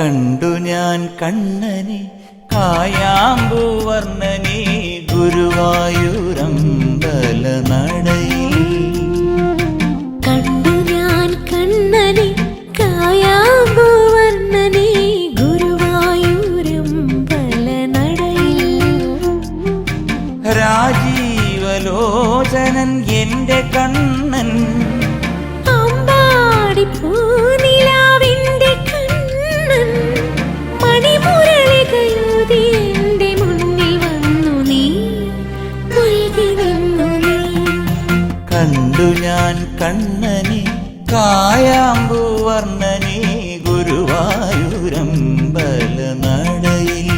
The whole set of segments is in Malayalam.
കണ്ടു ഞാൻ കണ്ണനെ കായാമ്പൂവർണ്ണനെ ഗുരുവായൂരമ്പല നടയിൽ. കണ്ടു ഞാൻ കണ്ണനെ കായാമ്പൂവർണ്ണനെ ഗുരുവായൂരമ്പല നടയിൽ. രാജീവലോചനൻ എന്റെ കണ്ണൻ അമ്പാടി പൂനിലാവിന്റെ കണ്ണൻ മണിമുരളികയൂതി എന്റെ മുന്നിൽ വന്നു നീ മുഴുകി നിന്നു നീ. കണ്ടു ഞാൻ കണ്ണനെ കായാമ്പൂവർണ്ണനെ ഗുരുവായൂരമ്പല നടയിൽ.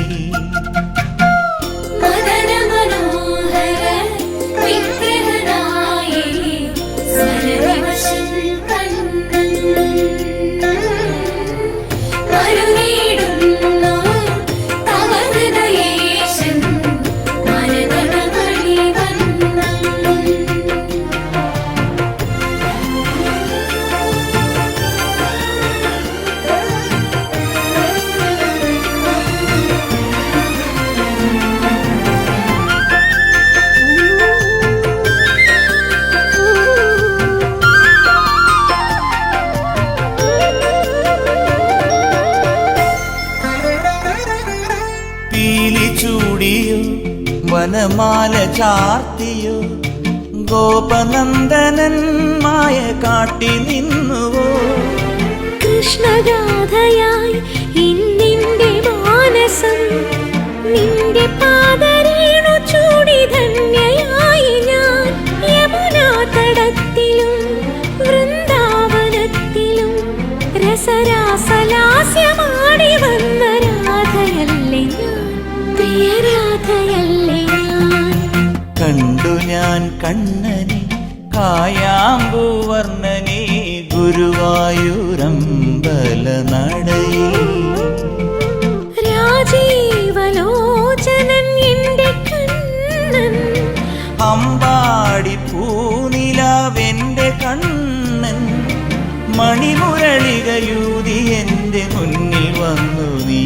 പീലി ചൂടിയോ വനമാല ചാർത്തിയോ ഗോപനന്ദനൻ മായ കാട്ടി നിന്നുവോ. കൃഷ്ണഗാഥയായി ഇന്നിന്റെ മാനസം നിന്റെ പാദരേണു ചൂടി ധന്യയായി ഞാൻ. യമുനാ തടത്തിലും വൃന്ദാവനത്തിലും രസരാസലാസ്യമാടി വന്ന രാധയല്ലേ ഞാൻ, പ്രിയ രാധയല്ലേ ഞാൻ. കണ്ടു ഞാൻ കണ്ണനെ കായാമ്പൂവർണ്ണനെ ഗുരുവായൂരമ്പല നടയിൽ. രാജീവലോചനൻ എന്റെ കണ്ണൻ അമ്പാടി പൂനിലാവെന്റെ കണ്ണൻ മണിമുരളികയൂതി എന്റെ മുന്നിൽ വന്നു നീ